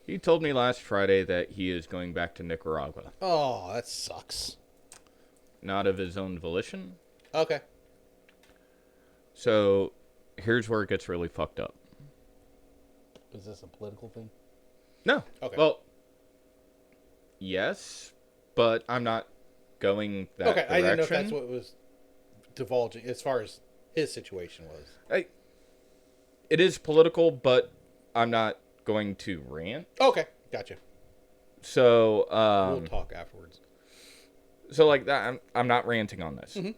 He told me last Friday that he is going back to Nicaragua. Oh, that sucks. Not of his own volition. Okay. So, here's where it gets really fucked up. Is this a political thing? No. Okay. Well, yes, but I'm not going that Okay, direction. I didn't know if that's what was divulging as far as his situation was. It is political, but I'm not going to rant. Okay, gotcha. So, We'll talk afterwards. so like that, I'm not ranting on this. Mm-hmm.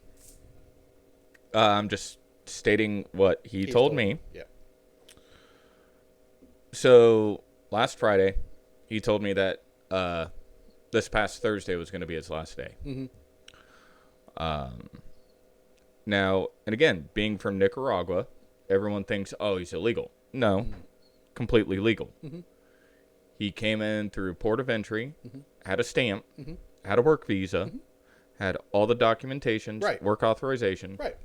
I'm just stating what he told me. Yeah. So last Friday, he told me that this past Thursday was going to be his last day. Mm-hmm. Now, and again, being from Nicaragua, everyone thinks, oh, he's illegal. No, completely legal. Mm-hmm. He came in through port of entry, Mm-hmm. had a stamp, Mm-hmm. had a work visa, had all the documentations, Right. work authorization, Right.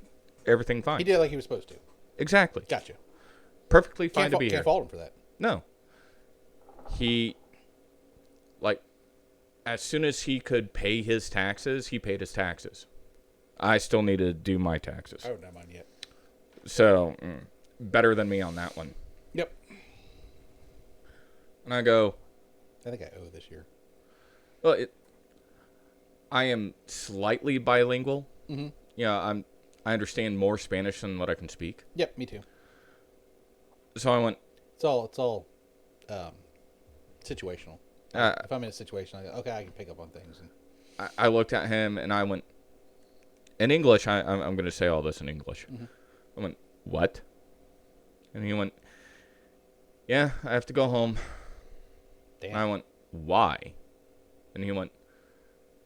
everything fine. He did it like he was supposed to. Exactly. Gotcha. Perfectly fine Can't, to be can't here. fault him for that. No. He, like, as soon as he could pay his taxes, he paid his taxes. I still need to do my taxes. I don't know mine yet. So, better than me on that one. Yep. And I go, I think I owe this year. well, I am slightly bilingual. Mm-hmm. Yeah, I understand more Spanish than what I can speak. Yep, me too. So I went, It's all situational. If I'm in a situation, I go, okay, I can pick up on things. And I looked at him and I went, in English, I'm going to say all this in English. Mm-hmm. I went, what? And he went, yeah, I have to go home. damn. And I went, why? And he went,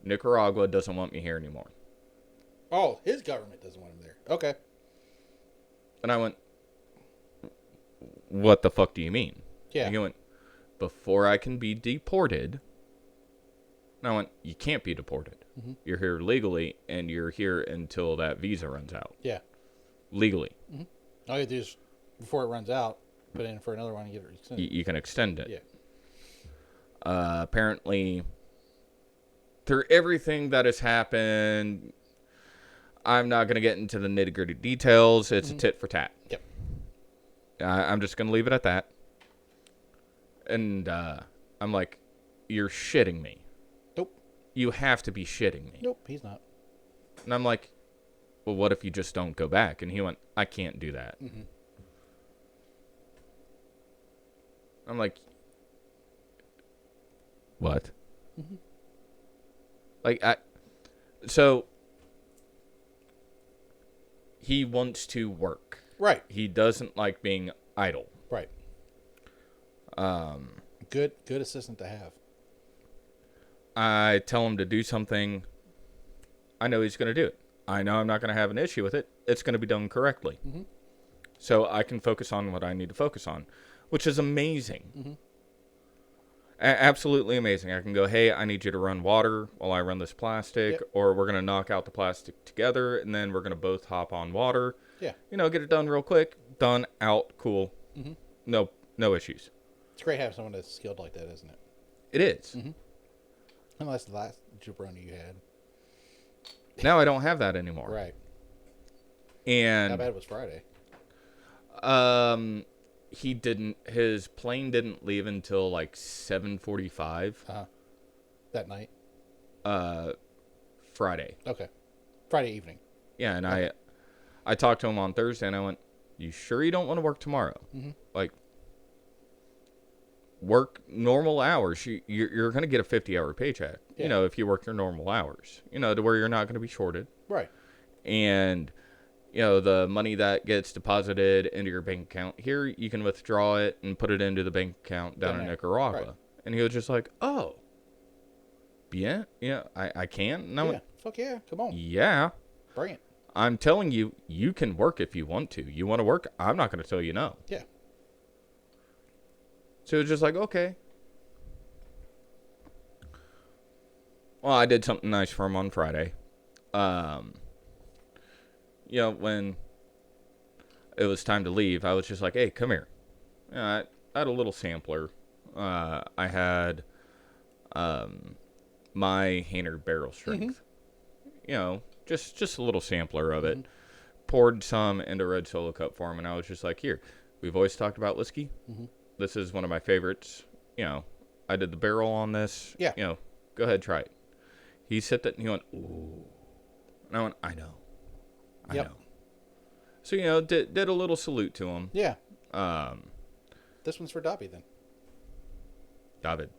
Nicaragua doesn't want me here anymore. Oh, his government doesn't want him there. Okay. And I went, what the fuck do you mean? Yeah. And he went, before I can be deported. And I went, you can't be deported. Mm-hmm. You're here legally, and you're here until that visa runs out. Yeah. Legally. Mm-hmm. All you have to do is, before it runs out, put in for another one and get it extended. You can extend it. Yeah. Apparently, through everything that has happened, I'm not going to get into the nitty-gritty details. It's a tit for tat. Yep. I'm just going to leave it at that. And I'm like, you're shitting me. Nope. You have to be shitting me. Nope, he's not. And I'm like, well, what if you just don't go back? And he went, I can't do that. Mm-hmm. I'm like, what? Mm-hmm. Like, so he wants to work. Right. He doesn't like being idle. Right. Good assistant to have. I tell him to do something. I know he's going to do it. I know I'm not going to have an issue with it. It's going to be done correctly. Mm-hmm. So I can focus on what I need to focus on, which is amazing. Mm-hmm. Absolutely amazing. I can go, hey, I need you to run water while I run this plastic, Yep. or we're going to knock out the plastic together, and then we're going to both hop on water. Yeah. You know, get it done real quick. Done, out, cool. Mm-hmm. No issues. It's great having someone that's skilled like that, isn't it? It is. Mm-hmm. Unless the last jabroni you had. Now I don't have that anymore. Right. And How bad was Friday? he didn't. His plane didn't leave until like 7:45. That night? Friday. Okay. Friday evening. Yeah, and Okay. I talked to him on Thursday, and I went, "You sure you don't want to work tomorrow? Mm-hmm. Like, work normal hours. You're going to get a 50-hour paycheck. Yeah. You know, if you work your normal hours. You know, to where you're not going to be shorted. Right. And, you know, the money that gets deposited into your bank account here, you can withdraw it and put it into the bank account down in Nicaragua." Right. And he was just like, "Oh, yeah, I can." And I Yeah. went, Fuck yeah. Come on. "Yeah. Bring it. I'm telling you, you can work if you want to. You want to work? I'm not going to tell you no." Yeah. So it was just like, okay. Well, I did something nice for him on Friday. You know, when it was time to leave, I was just like, "Hey, come here." You know, I had a little sampler. I had my Hainer barrel strength. You know, just a little sampler of it. Poured some into Red Solo Cup for him, and I was just like, "Here, we've always talked about whiskey. This is one of my favorites. You know, I did the barrel on this. Yeah. You know, go ahead, try it." He sipped it, and he went, "Ooh." And I went, I know. So, you know, did a little salute to him. Yeah. This one's for Dobby then. David.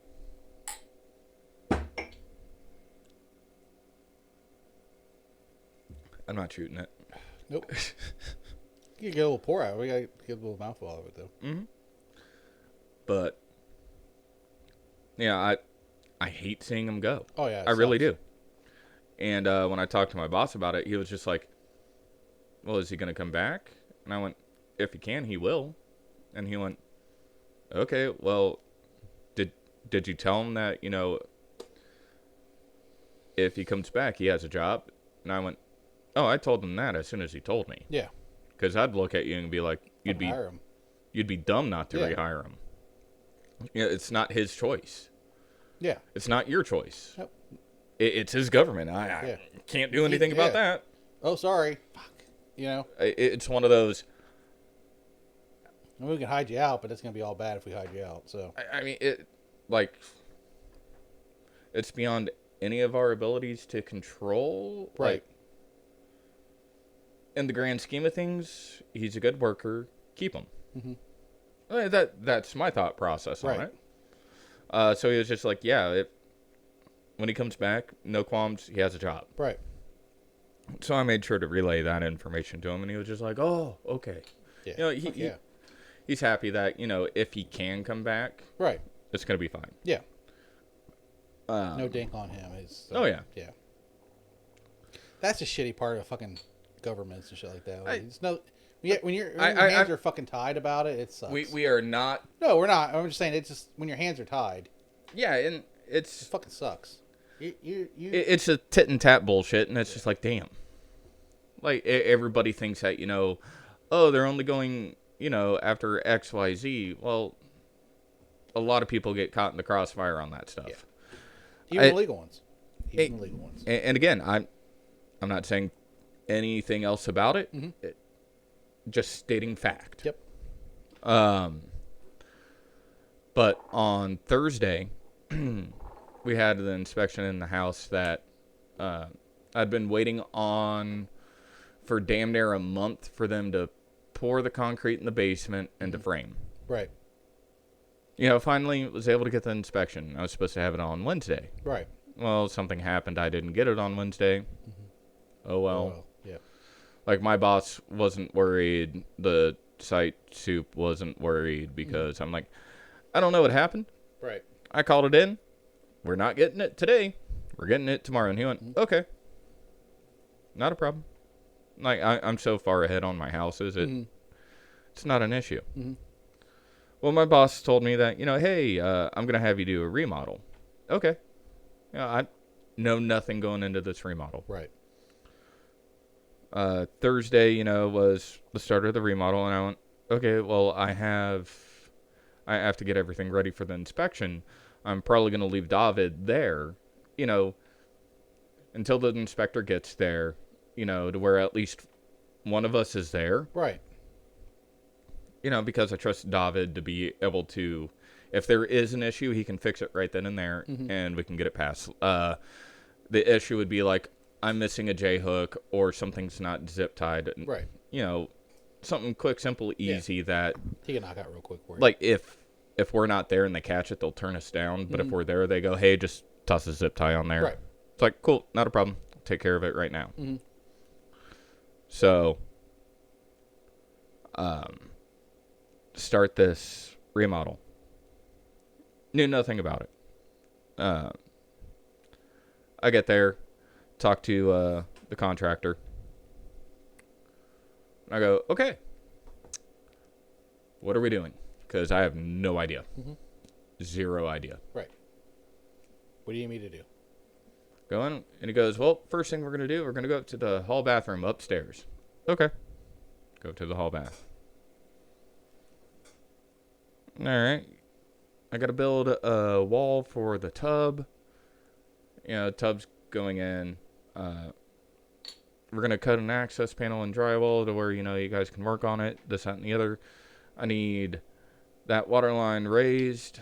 I'm not shooting it. Nope. You get a little pour out. We gotta get a little mouthful out of it though. But yeah, I hate seeing him go. Oh yeah, I really do. And when I talked to my boss about it, he was just like, "Well, is he going to come back?" And I went, "If he can, he will." And he went, "Okay, well, did you tell him that, you know, if he comes back, he has a job?" And I went, "Oh, I told him that as soon as he told me." Yeah. Because I'd look at you and be like, Hire him. you'd be dumb not to Yeah. rehire him. You know, it's not his choice. Yeah. It's not your choice. Yep. It's his government. I can't do anything about that. Oh, sorry. Fuck. You know, It's one of those. I mean, we can hide you out, but it's gonna be all bad if we hide you out. So I mean, it's beyond any of our abilities to control. Right. Like, in the grand scheme of things, he's a good worker. Keep him. That's my thought process on it. So he was just like, yeah, when he comes back, no qualms, he has a job. right. So I made sure to relay that information to him, and he was just like, "Oh, okay." Yeah. You know, he's happy that, you know, if he can come back, Right. it's gonna be fine. Yeah. No dink on him. Oh, yeah. Yeah. That's a shitty part of fucking governments and shit like that. Like, it's no. When your hands are fucking tied about it, it sucks. We are not. No, we're not. I'm just saying it's just when your hands are tied, Yeah, and it it's fucking sucks. it's a tit and tat bullshit, and it's just like, damn. Like, everybody thinks that, you know, oh, they're only going, you know, after XYZ. Well, a lot of people get caught in the crossfire on that stuff. Yeah. Even the legal ones. Even the legal ones. And again, I'm not saying anything else about it. Just stating fact. Yep. But on Thursday, we had the inspection in the house that I'd been waiting on for damn near a month for them to pour the concrete in the basement and to frame. Right. You know, finally was able to get the inspection. I was supposed to have it on Wednesday. Right. Well, something happened. I didn't get it on Wednesday. Oh, well. Yeah. Like, my boss wasn't worried. The site soup wasn't worried because I'm like, I don't know what happened. Right. I called it in. We're not getting it today. We're getting it tomorrow. And he went, okay. Not a problem. Like, I'm so far ahead on my houses. It's not an issue. Well, my boss told me that, you know, hey, I'm going to have you do a remodel. Okay. You know, I know nothing going into this remodel. Right. Thursday, you know, was the start of the remodel, and I went, okay, well, I have to get everything ready for the inspection. I'm probably going to leave David there, you know, until the inspector gets there, you know, to where at least one of us is there. Right. You know, because I trust David to be able to, if there is an issue, he can fix it right then and there, and we can get it passed. The issue would be like, I'm missing a J-hook, or something's not zip-tied. Right. You know, something quick, simple, easy that... He can knock out real quick for you. Like, if we're not there and they catch it, they'll turn us down. But if we're there, they go, hey, just toss a zip tie on there. Right. It's like, cool, not a problem. I'll take care of it right now. So, start this remodel. Knew nothing about it. I get there, talk to the contractor. I go, okay, what are we doing? Because I have no idea. Zero idea. Right. What do you need me to do? Go in, and he goes, well, first thing we're going to do, we're going to go up to the hall bathroom upstairs. Okay. Go to the hall bath. All right. I got to build a wall for the tub. You know, tub's going in. We're going to cut an access panel and drywall to where, you know, you guys can work on it, this, that, and the other. I need that water line raised,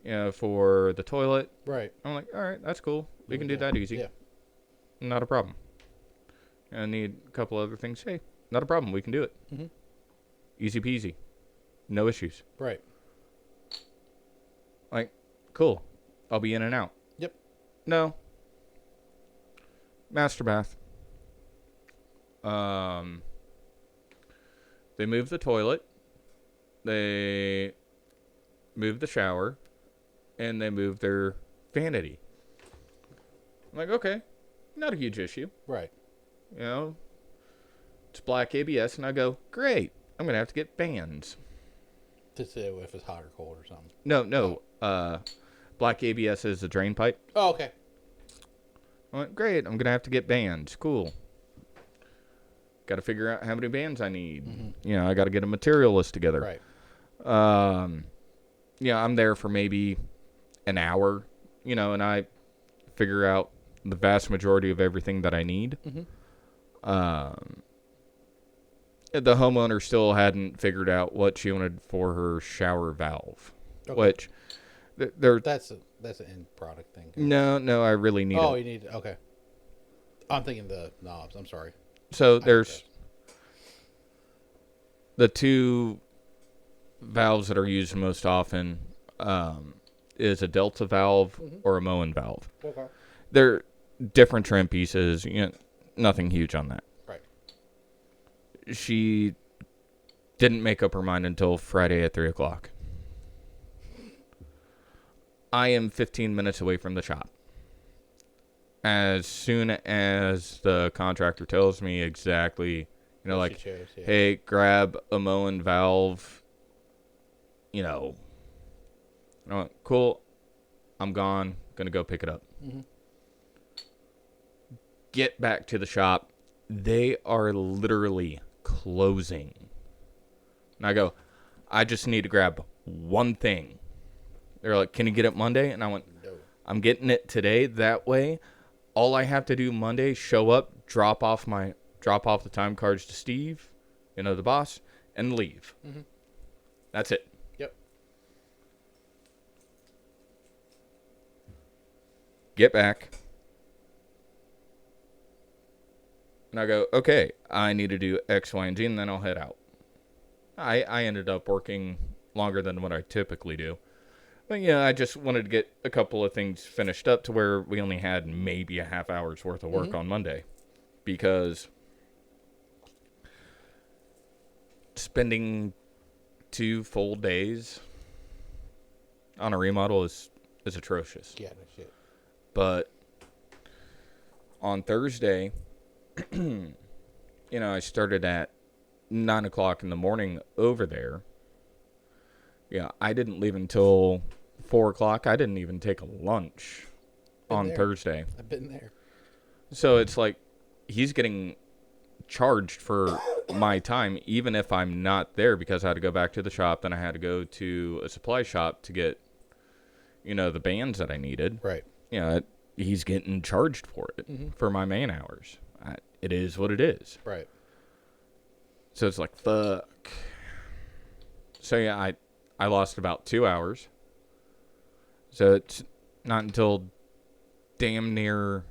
you know, for the toilet. Right. I'm like, all right, that's cool. We can do that easy. Yeah. Not a problem. I need a couple other things. Hey, not a problem. We can do it. Easy peasy. No issues. Right. Like, cool. I'll be in and out. Yep. No. Master bath. They moved the toilet. They moved the shower. And they moved their vanity. I'm like, okay. Not a huge issue. Right. You know, it's black ABS, and I go, great. I'm going to have to get fans. To see if it's hot or cold or something. No. Black ABS is a drain pipe. Oh, okay. I went, great. I'm going to have to get bands. Cool. Got to figure out how many bands I need. You know, I got to get a material list together. Right. Yeah, I'm there for maybe an hour, you know, and I figure out the vast majority of everything that I need. The homeowner still hadn't figured out what she wanted for her shower valve, which they're That's an end product thing. no, I really need Oh, it. you need okay. I'm thinking the knobs. I'm sorry. So there's the two valves that are used most often is a Delta valve or a Moen valve. Okay. They're different trim pieces. You know, nothing huge on that. Right. She didn't make up her mind until Friday at 3:00. I am 15 minutes away from the shop. As soon as the contractor tells me exactly, you know, like, hey, grab a Moen valve, you know, I went, cool, I'm gone, gonna go pick it up. Get back to the shop. They are literally closing. And I go, I just need to grab one thing. They're like, can you get it Monday? And I went, no. I'm getting it today. That way, all I have to do Monday, show up, drop off the time cards to Steve, you know, the boss, and leave. That's it. Yep. Get back. And I go, okay, I need to do X, Y, and Z, and then I'll head out. I ended up working longer than what I typically do. But yeah, I just wanted to get a couple of things finished up to where we only had maybe a half hour's worth of work on Monday. Because spending 2 full days on a remodel is atrocious. Yeah, no shit. But on Thursday, you know, I started at 9:00 in the morning over there. Yeah, I didn't leave until 4:00. I didn't even take a lunch on Thursday. I've been there. So it's like he's getting charged for my time, even if I'm not there, because I had to go back to the shop. Then I had to go to a supply shop to get, the bands that I needed. Right. He's getting charged for it for my man hours. It is what it is. Right. So it's like, fuck. So yeah, I lost about 2 hours. So it's not until damn near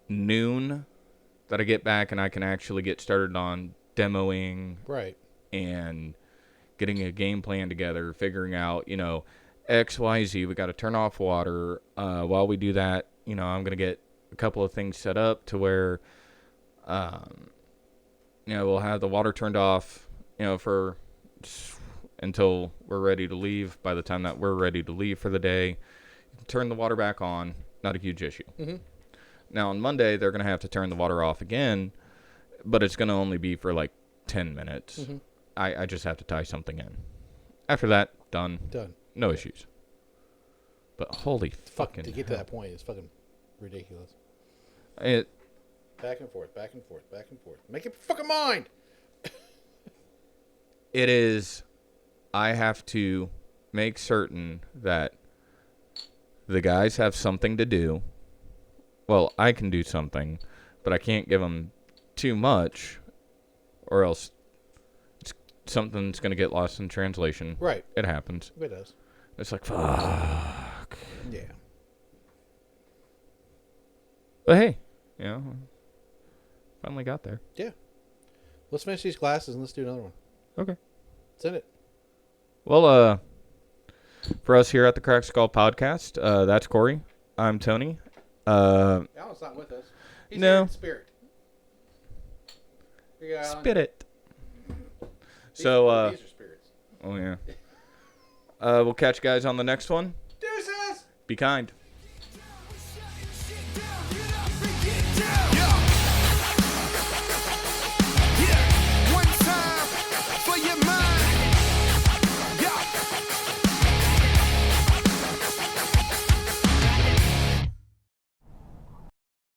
noon that I get back and I can actually get started on demoing. Right. And getting a game plan together, figuring out, X, Y, Z. We got to turn off water. While we do that, I'm going to get a couple of things set up to where, we'll have the water turned off, for until we're ready to leave. By the time that we're ready to leave for the day, turn the water back on. Not a huge issue. Mm-hmm. Now on Monday, they're going to have to turn the water off again, but it's going to only be for like 10 minutes. Mm-hmm. I just have to tie something in. After that, done. No issues. But holy fucking to get to that point is fucking ridiculous. Back and forth, back and forth, back and forth. Make it fucking mind. It is. I have to make certain that the guys have something to do. Well, I can do something, but I can't give them too much, or else something's going to get lost in translation. Right. It happens. It does. It's like, fuck. Yeah. But hey, finally got there. Yeah. Let's finish these glasses and let's do another one. Okay. Send it. Well, for us here at the Cracked Skull Podcast, that's Corey. I'm Tony. Alan's not with us. He's no. Here in spirit. Here you go, Alan. Spit it. These are spirits. Oh, yeah. We'll catch you guys on the next one. Deuces! Be kind.